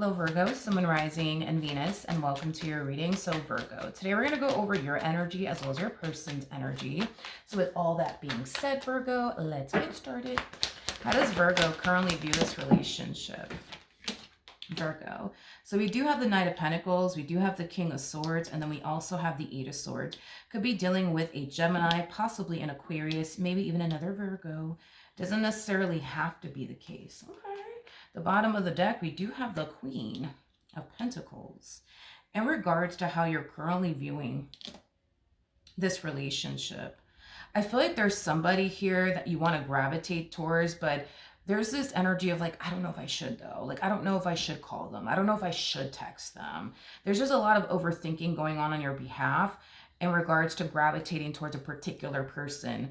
Hello Virgo, Sun, Moon, Rising, and Venus, and welcome to your reading. So Virgo, today we're going to go over your energy as well as your person's energy. So with all that being said, Virgo, let's get started. How does Virgo currently view this relationship? Virgo. So we do have the Knight of Pentacles, we do have the King of Swords, and then we also have the Eight of Swords. Could be dealing with a Gemini, possibly an Aquarius, maybe even another Virgo. Doesn't necessarily have to be the case. Okay. The bottom of the deck, we do have the Queen of Pentacles. In regards to how you're currently viewing this relationship, I feel like there's somebody here that you want to gravitate towards, but there's this energy of like, I don't know if I should though. Like, I don't know if I should call them. I don't know if I should text them. There's just a lot of overthinking going on your behalf in regards to gravitating towards a particular person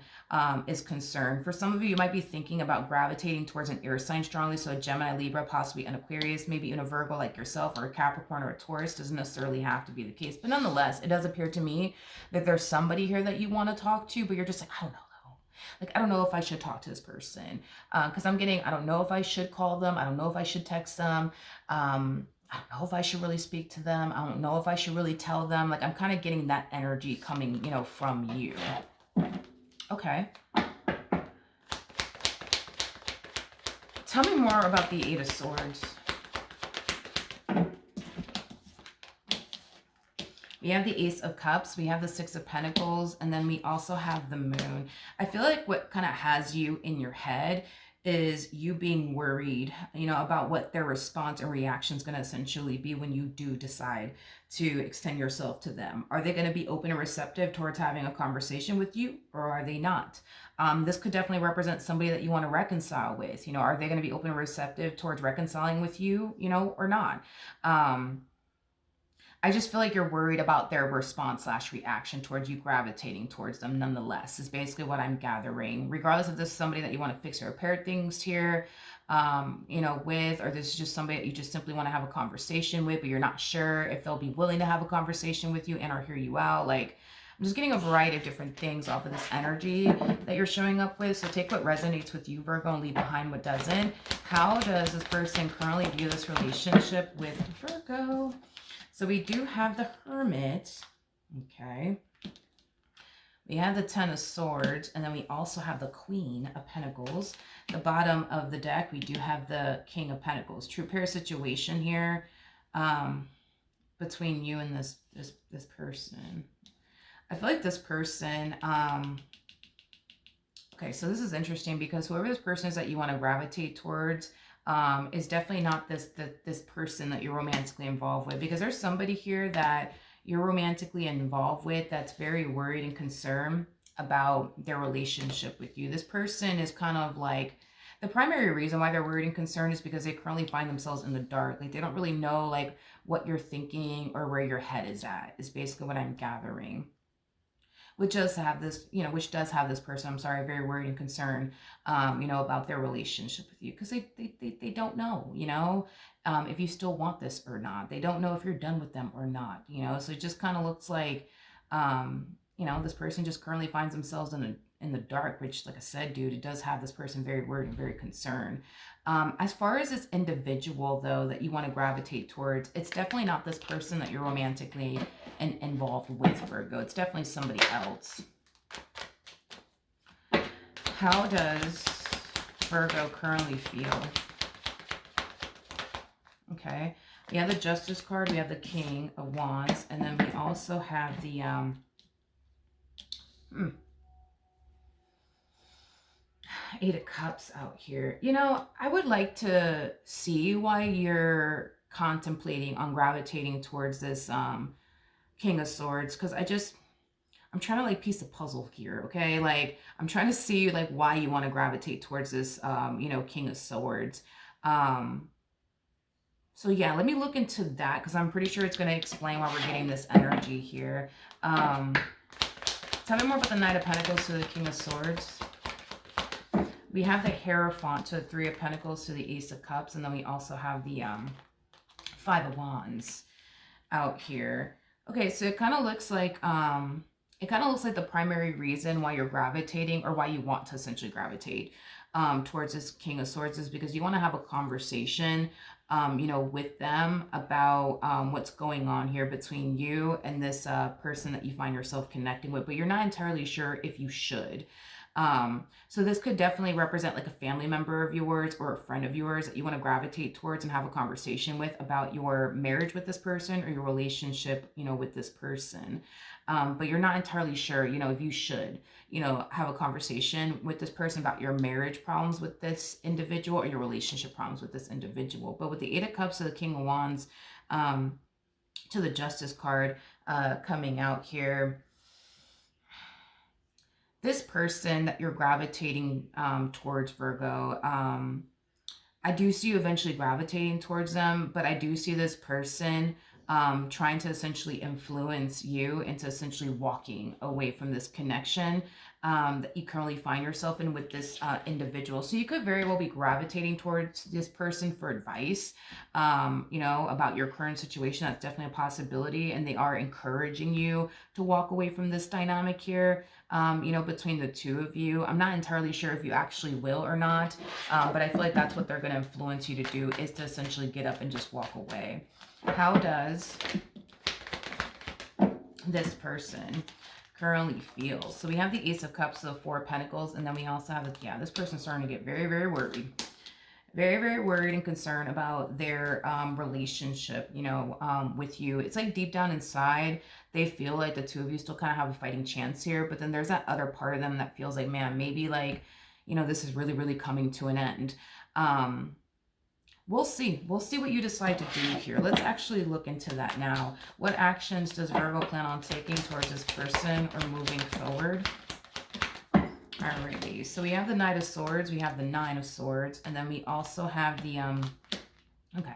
is concerned. For some of you, you might be thinking about gravitating towards an air sign strongly. So a Gemini, Libra, possibly an Aquarius, maybe even a Virgo like yourself, or a Capricorn or a Taurus. Doesn't necessarily have to be the case. But nonetheless, it does appear to me that there's somebody here that you want to talk to, but you're just like, I don't know. Like, I don't know if I should talk to this person because I'm getting, I don't know if I should call them. I don't know if I should text them. I don't know if I should really speak to them. I don't know if I should really tell them. Like, I'm kind of getting that energy coming, you know, from you. Okay. Tell me more about the Eight of Swords. We have the Ace of Cups, we have the Six of Pentacles, and then we also have the Moon. I feel like what kind of has you in your head is you being worried, you know, about what their response and reaction is going to essentially be when you do decide to extend yourself to them. Are they going to be open and receptive towards having a conversation with you, or are they not? This could definitely represent somebody that you want to reconcile with. You know, are they going to be open and receptive towards reconciling with you, you know, or not? I just feel like you're worried about their response / reaction towards you gravitating towards them nonetheless, is basically what I'm gathering. Regardless if this is somebody that you want to fix or repair things here, you know, with, or this is just somebody that you just simply want to have a conversation with, but you're not sure if they'll be willing to have a conversation with you and or hear you out. Like, I'm just getting a variety of different things off of this energy that you're showing up with. So take what resonates with you, Virgo, and leave behind what doesn't. How does this person currently view this relationship with Virgo? So we do have the Hermit, okay. We have the Ten of Swords, and then we also have the Queen of Pentacles. The bottom of the deck, we do have the King of Pentacles. True pair situation here between you and this person. I feel like this person, okay, so this is interesting because whoever this person is that you want to gravitate towards, is definitely not this person that you're romantically involved with, because there's somebody here that you're romantically involved with that's very worried and concerned about their relationship with you. This person is kind of like, the primary reason why they're worried and concerned is because they currently find themselves in the dark. Like, they don't really know like what you're thinking or where your head is at, is basically what I'm gathering. Which does have this, you know, which does have this person, I'm sorry, very worried and concerned, you know, about their relationship with you. Because they don't know, you know, if you still want this or not. They don't know if you're done with them or not, you know. So it just kind of looks like, you know, this person just currently finds themselves in the dark, which, like I said, dude, it does have this person very worried and very concerned. As far as this individual, though, that you want to gravitate towards, it's definitely not this person that you're romantically involved with, Virgo. It's definitely somebody else. How does Virgo currently feel? Okay. We have the Justice card. We have the King of Wands. And then we also have the... Eight of Cups out here. You know, I would like to see why you're contemplating on gravitating towards this King of Swords, because I'm trying to like piece a puzzle here, okay? Like, I'm trying to see like why you want to gravitate towards this you know, King of Swords. So yeah, let me look into that, because I'm pretty sure it's going to explain why we're getting this energy here. Tell me more about the Knight of Pentacles to the King of Swords. We have the Hierophant to the Three of Pentacles to the Ace of Cups, and then we also have the Five of Wands out here. Okay, so it kind of looks like the primary reason why you're gravitating, or why you want to essentially gravitate, towards this King of Swords is because you want to have a conversation, with them about what's going on here between you and this person that you find yourself connecting with, but you're not entirely sure if you should. So this could definitely represent like a family member of yours or a friend of yours that you want to gravitate towards and have a conversation with about your marriage with this person or your relationship, with this person. But you're not entirely sure, if you should, have a conversation with this person about your marriage problems with this individual or your relationship problems with this individual. But with the Eight of Cups to the King of Wands, to the Justice card coming out here, this person that you're gravitating towards, Virgo, I do see you eventually gravitating towards them, but I do see this person trying to essentially influence you into essentially walking away from this connection that you currently find yourself in with this individual. So you could very well be gravitating towards this person for advice, about your current situation. That's definitely a possibility. And they are encouraging you to walk away from this dynamic here, between the two of you. I'm not entirely sure if you actually will or not, but I feel like that's what they're going to influence you to do, is to essentially get up and just walk away. How does this person currently feel? So we have the Ace of Cups, the Four of Pentacles, and then we also have, this person's starting to get very, very worried. Very, very worried and concerned about their relationship, with you. It's like deep down inside, they feel like the two of you still kind of have a fighting chance here. But then there's that other part of them that feels like, man, maybe like, this is really, really coming to an end. We'll see. We'll see what you decide to do here. Let's actually look into that now. What actions does Virgo plan on taking towards this person or moving forward? Alrighty, so we have the Knight of Swords, we have the Nine of Swords, and then we also have the, okay.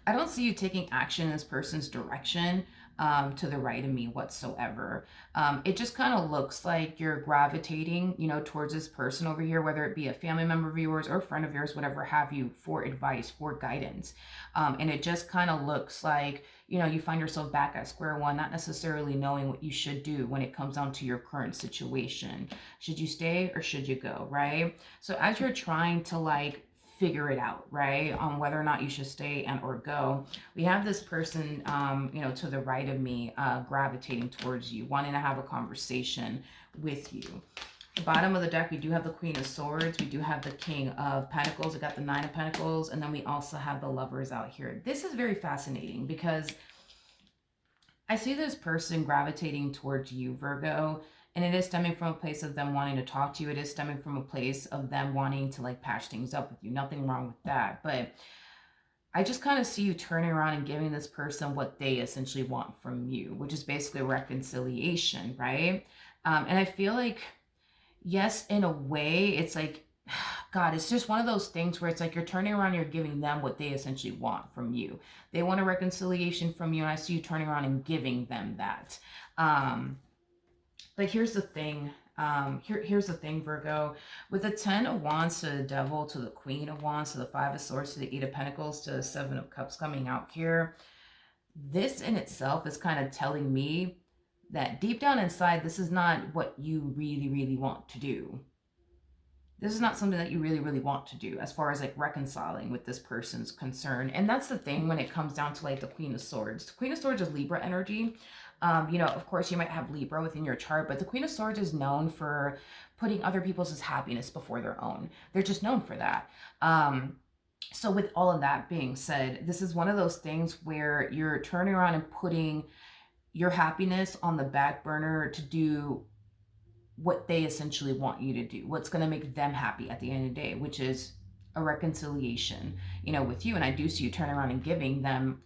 I don't see you taking action in this person's direction to the right of me whatsoever. It just kind of looks like you're gravitating, towards this person over here, whether it be a family member of yours or a friend of yours, whatever have you, for advice, for guidance. And it just kind of looks like, you find yourself back at square one, not necessarily knowing what you should do when it comes down to your current situation. Should you stay or should you go, right? So as you're trying to figure it out, right, on whether or not you should stay and or go, we have this person, to the right of me, gravitating towards you, wanting to have a conversation with you. The bottom of the deck, we do have the Queen of Swords, we do have the King of Pentacles, we got the Nine of Pentacles, and then we also have the Lovers out here. This is very fascinating because I see this person gravitating towards you, Virgo, and it is stemming from a place of them wanting to talk to you. It is stemming from a place of them wanting to patch things up with you. Nothing wrong with that. But I just kind of see you turning around and giving this person what they essentially want from you, which is basically reconciliation, right? And I feel like, yes, in a way, it's like, God, it's just one of those things where it's like you're turning around, you're giving them what they essentially want from you. They want a reconciliation from you, and I see you turning around and giving them that. But here's the thing. Here's the thing, Virgo. With the 10 of Wands to the Devil, to the Queen of Wands, to the 5 of Swords, to the 8 of Pentacles, to the 7 of Cups coming out here, this in itself is kind of telling me that deep down inside, this is not what you really, really want to do. This is not something that you really, really want to do as far as reconciling with this person's concern. And that's the thing when it comes down to the Queen of Swords. The Queen of Swords is Libra energy. Of course, you might have Libra within your chart, but the Queen of Swords is known for putting other people's happiness before their own. They're just known for that. So with all of that being said, this is one of those things where you're turning around and putting your happiness on the back burner to do what they essentially want you to do, what's going to make them happy at the end of the day, which is a reconciliation, with you. And I do see you turn around and giving them,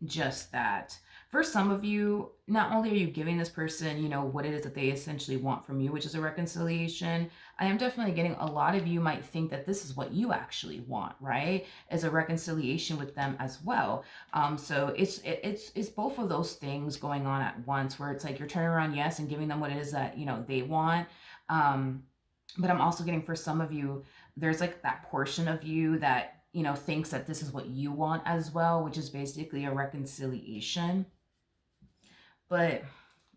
just that. For some of you, not only are you giving this person, what it is that they essentially want from you, which is a reconciliation, I am definitely getting a lot of you might think that this is what you actually want, right? As a reconciliation with them as well. So it's both of those things going on at once, where it's like you're turning around, yes, and giving them what it is that, they want. But I'm also getting, for some of you, there's that portion of you that, thinks that this is what you want as well, which is basically a reconciliation. But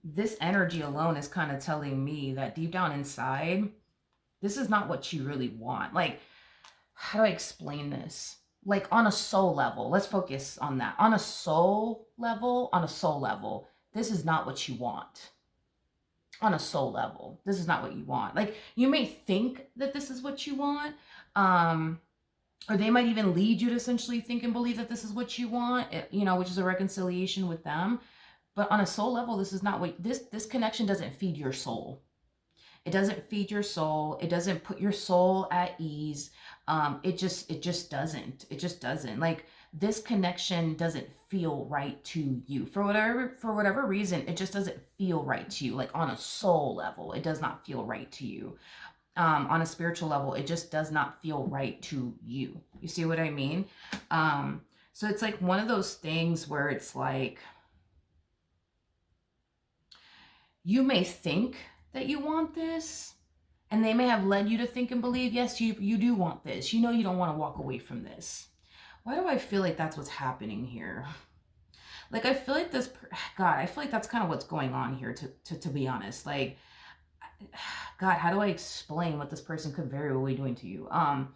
this energy alone is kind of telling me that deep down inside, this is not what you really want. Like, how do I explain this? Like on a soul level, let's focus on that. On a soul level, this is not what you want. On a soul level, this is not what you want. Like, you may think that this is what you want, or they might even lead you to essentially think and believe that this is what you want, which is a reconciliation with them. But on a soul level, this is not what this connection doesn't feed your soul. It doesn't feed your soul. It doesn't put your soul at ease. It just doesn't. Like, this connection doesn't feel right to you for whatever reason. It just doesn't feel right to you. Like, on a soul level, it does not feel right to you. On a spiritual level, it just does not feel right to you. You see what I mean? So it's like one of those things where it's like, you may think that you want this, and they may have led you to think and believe, yes, you do want this. You don't want to walk away from this. Why do I feel like that's what's happening here? Like, I feel like I feel like that's kind of what's going on here, to be honest. Like, God, how do I explain what this person could very well be doing to you? I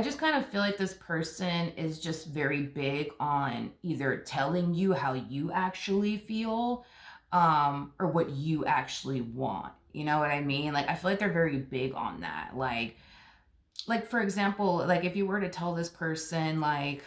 just kind of feel like this person is just very big on either telling you how you actually feel, or what you actually want. You know what I mean? Like, I feel like they're very big on that. Like for example, like if you were to tell this person, like,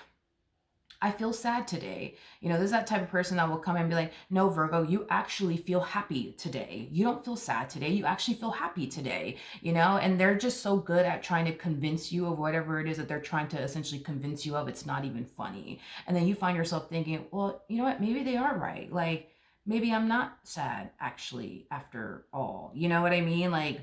I feel sad today. There's that type of person that will come and be like, no, Virgo, you actually feel happy today. You don't feel sad today. You actually feel happy today, and they're just so good at trying to convince you of whatever it is that they're trying to essentially convince you of. It's not even funny. And then you find yourself thinking, well, you know what? Maybe they are right. Like, maybe I'm not sad actually after all. You know what I mean? Like,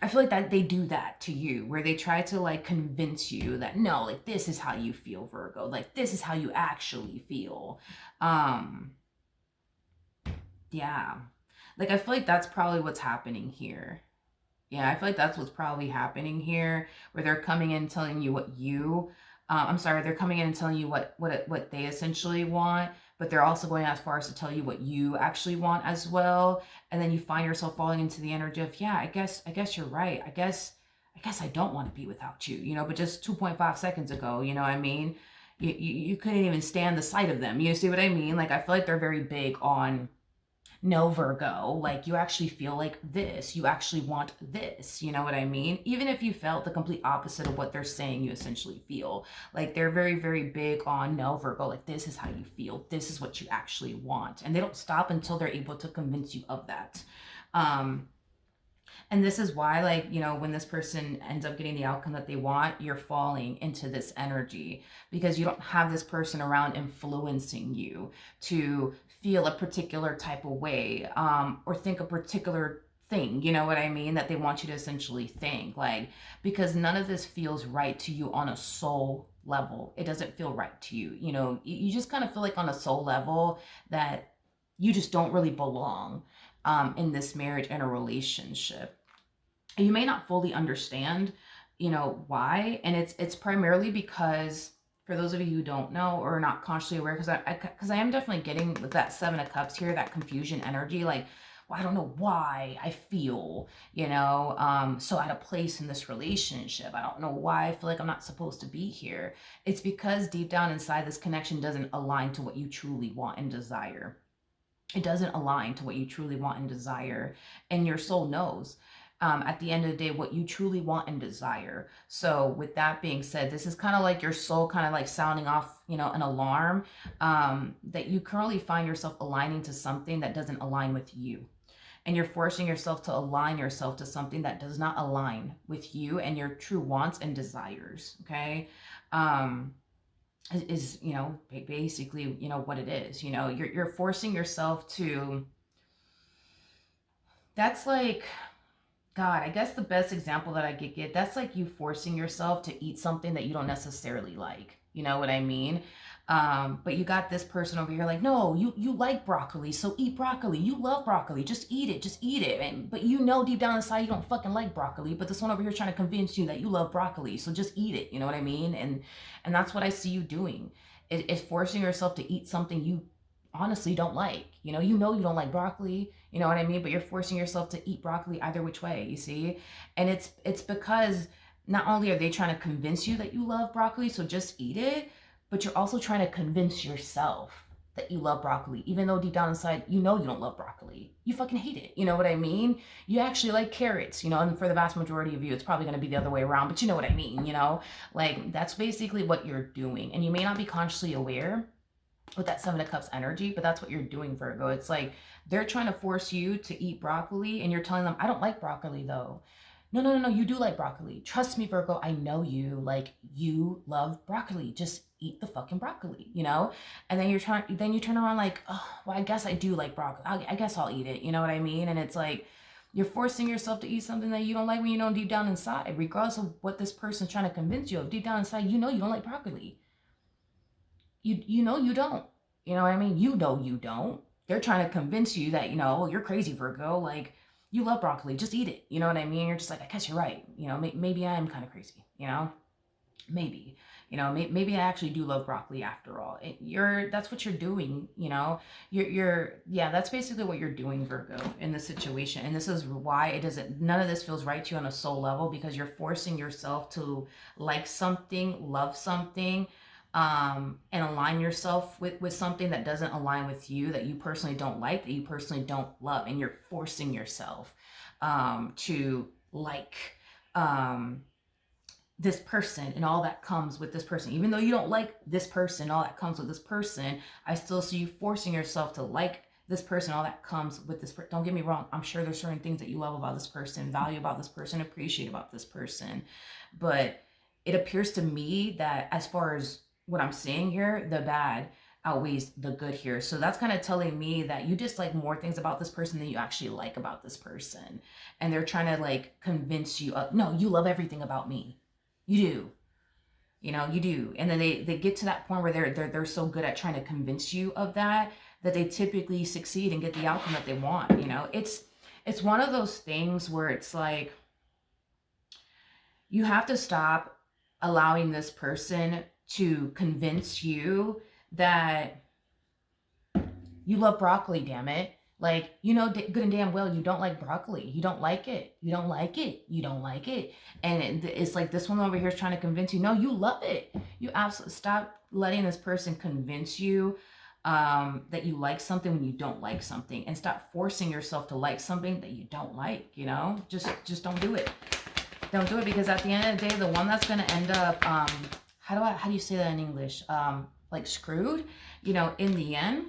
I feel like that they do that to you, where they try to like convince you that no, like, this is how you feel, Virgo. Like, this is how you actually feel. Yeah. Like, I feel like that's probably what's happening here. Yeah, I feel like that's what's probably happening here, where they're coming in telling you what you, they're coming in and telling you what they essentially want, but they're also going as far as to tell you what you actually want as well. And then you find yourself falling into the energy of, yeah, I guess you're right. I guess I don't want to be without you, but just 2.5 seconds ago, you know what I mean? You couldn't even stand the sight of them. You see what I mean? Like, I feel like they're very big on, no, Virgo, like, you actually feel like this. You actually want this. You know what I mean? Even if you felt the complete opposite of what they're saying you essentially feel. Like, they're very, very big on, no, Virgo, like, this is how you feel. This is what you actually want. And they don't stop until they're able to convince you of that. And this is why, like, when this person ends up getting the outcome that they want, you're falling into this energy because you don't have this person around influencing you to feel a particular type of way, or think a particular thing, you know what I mean, that they want you to essentially think. Like, because none of this feels right to you on a soul level. It doesn't feel right to you. You just kind of feel like on a soul level that you just don't really belong in this marriage and a relationship. You may not fully understand, why. And it's primarily because, for those of you who don't know or are not consciously aware, because I am definitely getting with that 7 of Cups here, that confusion energy, like, well, I don't know why I feel, so out of place in this relationship. I don't know why I feel like I'm not supposed to be here. It's because deep down inside, this connection doesn't align to what you truly want and desire. It doesn't align to what you truly want and desire. And your soul knows, at the end of the day, what you truly want and desire. So with that being said, this is kind of like your soul kind of like sounding off, an alarm, that you currently find yourself aligning to something that doesn't align with you. And you're forcing yourself to align yourself to something that does not align with you and your true wants and desires. Okay. Is basically, what it is. You're forcing yourself to, that's like, God, I guess the best example that I could get, that's like you forcing yourself to eat something that you don't necessarily like. You know what I mean? But you got this person over here like, no, you like broccoli, so eat broccoli. You love broccoli, just eat it. But deep down inside you don't fucking like broccoli. But this one over here trying to convince you that you love broccoli, so just eat it. You know what I mean? And that's what I see you doing. It's forcing yourself to eat something you honestly don't like. You don't like broccoli, you know what I mean? But you're forcing yourself to eat broccoli either which way, you see? And it's because not only are they trying to convince you that you love broccoli, so just eat it, but you're also trying to convince yourself that you love broccoli, even though deep down inside, you don't love broccoli. You fucking hate it. You know what I mean? You actually like carrots, and for the vast majority of you, it's probably going to be the other way around, but you know what I mean, Like, that's basically what you're doing. And you may not be consciously aware with that Seven of Cups energy, but that's what you're doing, Virgo. It's like they're trying to force you to eat broccoli, and you're telling them, I don't like broccoli, though. No, you do like broccoli. Trust me, Virgo, I know you. Like, you love broccoli. Just eat the fucking broccoli. And then you turn around like, oh, well, I guess I do like broccoli. I guess I'll eat it. You know what I mean? And it's like, you're forcing yourself to eat something that you don't like when you know deep down inside, regardless of what this person's trying to convince you of. Deep down inside, you don't like broccoli. You know you don't. You know what I mean? You don't. They're trying to convince you that, you're crazy, Virgo. Like, you love broccoli. Just eat it. You know what I mean? You're just like, I guess you're right. Maybe I am kind of crazy, Maybe. Maybe I actually do love broccoli after all. That's what you're doing, that's basically what you're doing, Virgo, in this situation. And this is why none of this feels right to you on a soul level, because you're forcing yourself to like something, love something, and align yourself with something that doesn't align with you, that you personally don't like, that you personally don't love, and you're forcing yourself to like this person and all that comes with this person. Even though you don't like this person, all that comes with this person, I still see you forcing yourself to like this person, all that comes with this person. Don't get me wrong, I'm sure there's certain things that you love about this person, value about this person, appreciate about this person, but it appears to me that as far as what I'm seeing here, the bad outweighs the good here. So that's kind of telling me that you dislike more things about this person than you actually like about this person. And they're trying to like convince you of, no, you love everything about me. You do. You do. And then they get to that point where they're so good at trying to convince you of that they typically succeed and get the outcome that they want. It's one of those things where it's like, you have to stop allowing this person to convince you that you love broccoli, damn it. Like, good and damn well you don't like broccoli. You don't like it. You don't like it. You don't like it. And it's like this one over here is trying to convince you, no, you love it. You absolutely stop letting this person convince you that you like something when you don't like something, and stop forcing yourself to like something that you don't like. Just don't do it. Don't do it, because at the end of the day, the one that's going to end up how do you say that in English? Like screwed, in the end,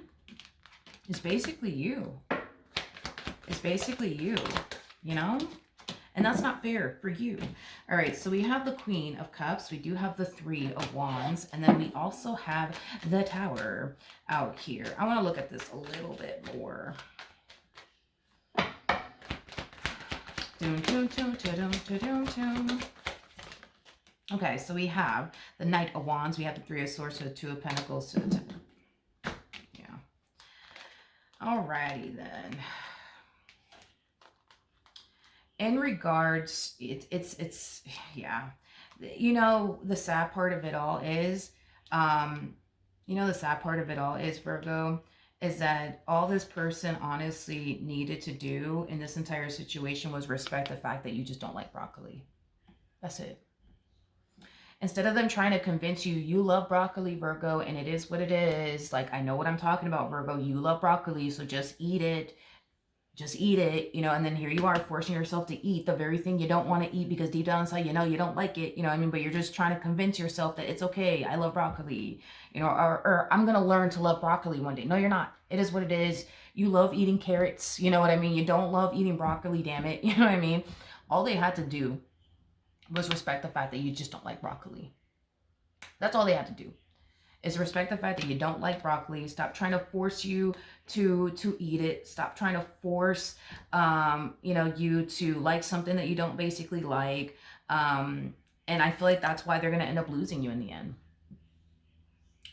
is basically you. It's basically you, And that's not fair for you. All right, so we have the Queen of Cups. We do have the Three of Wands. And then we also have the Tower out here. I want to look at this a little bit more. Okay, so we have the Knight of Wands, we have the Three of Swords, so the Two of Pentacles to the yeah. Alrighty then. In regards, it's yeah. The sad part of it all is, Virgo, is that all this person honestly needed to do in this entire situation was respect the fact that you just don't like broccoli. That's it. Instead of them trying to convince you, you love broccoli, Virgo, and it is what it is. Like, I know what I'm talking about, Virgo. You love broccoli, so just eat it. Just eat it, and then here you are forcing yourself to eat the very thing you don't want to eat, because deep down inside, you don't like it, but you're just trying to convince yourself that it's okay. I love broccoli, or I'm going to learn to love broccoli one day. No, you're not. It is what it is. You love eating carrots. You know what I mean? You don't love eating broccoli, damn it. You know what I mean? All they had to do was respect the fact that you just don't like broccoli. That's all they had to do, is respect the fact that you don't like broccoli. Stop trying to force you to eat it. Stop trying to force, you to like something that you don't basically like. And I feel like that's why they're going to end up losing you in the end.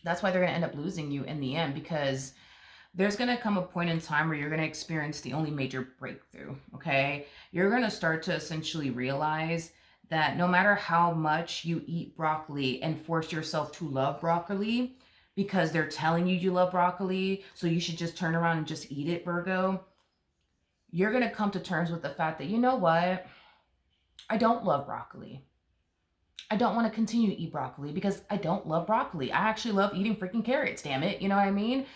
That's why they're going to end up losing you in the end, because there's going to come a point in time where you're going to experience the only major breakthrough, okay? You're going to start to essentially realize that no matter how much you eat broccoli and force yourself to love broccoli, because they're telling you you love broccoli, so you should just turn around and just eat it, Virgo. You're going to come to terms with the fact that, you know what? I don't love broccoli. I don't want to continue to eat broccoli because I don't love broccoli. I actually love eating freaking carrots, damn it. You know what I mean?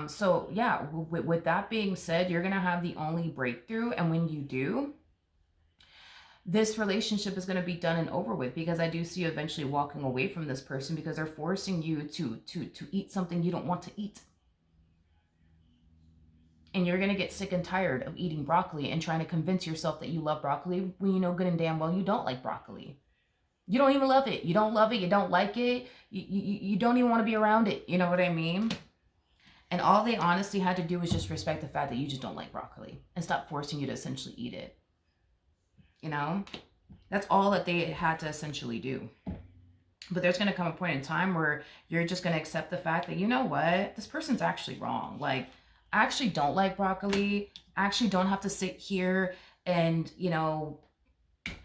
So yeah, with that being said, you're going to have the only breakthrough. And when you do, this relationship is going to be done and over with, because I do see you eventually walking away from this person because they're forcing you to eat something you don't want to eat. And you're going to get sick and tired of eating broccoli and trying to convince yourself that you love broccoli when you know good and damn well you don't like broccoli. You don't even love it. You don't love it. You don't like it. You don't even want to be around it. You know what I mean? And all they honestly had to do was just respect the fact that you just don't like broccoli and stop forcing you to essentially eat it. You know? That's all that they had to essentially do. But there's going to come a point in time where you're just going to accept the fact that, you know what? This person's actually wrong. Like, I actually don't like broccoli. I actually don't have to sit here and, you know,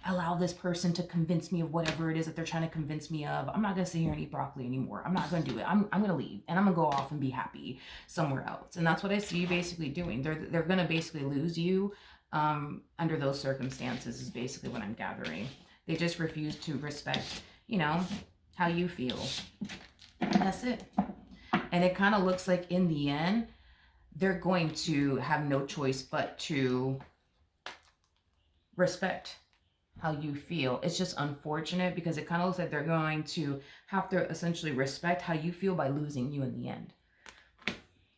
allow this person to convince me of whatever it is that they're trying to convince me of. I'm not going to sit here and eat broccoli anymore. I'm not going to do it. I'm going to leave and I'm going to go off and be happy somewhere else. And that's what I see you basically doing. They're going to basically lose you under those circumstances is basically what I'm gathering. They just refuse to respect, you know, how you feel. That's it. And it kind of looks like in the end, they're going to have no choice but to respect how you feel. It's just unfortunate because it kind of looks like they're going to have to essentially respect how you feel by losing you in the end.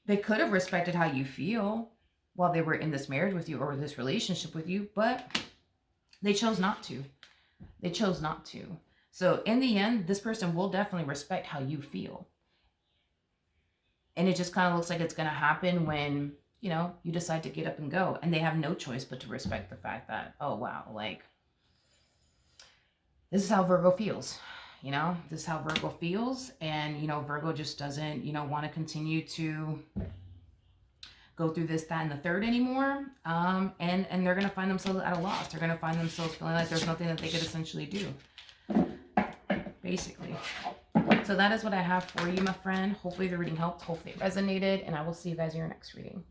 They could have respected how you feel while they were in this marriage with you or this relationship with you, but they chose not to. They chose not to. So in the end, this person will definitely respect how you feel. And it just kind of looks like it's going to happen when, you know, you decide to get up and go. And they have no choice but to respect the fact that, oh, wow, like, this is how Virgo feels. You know, this is how Virgo feels. And, you know, Virgo just doesn't, you know, want to continue to go through this, that, and the third anymore. And they're going to find themselves at a loss. They're going to find themselves feeling like there's nothing that they could essentially do. Basically. So that is what I have for you, my friend. Hopefully the reading helped. Hopefully it resonated. And I will see you guys in your next reading.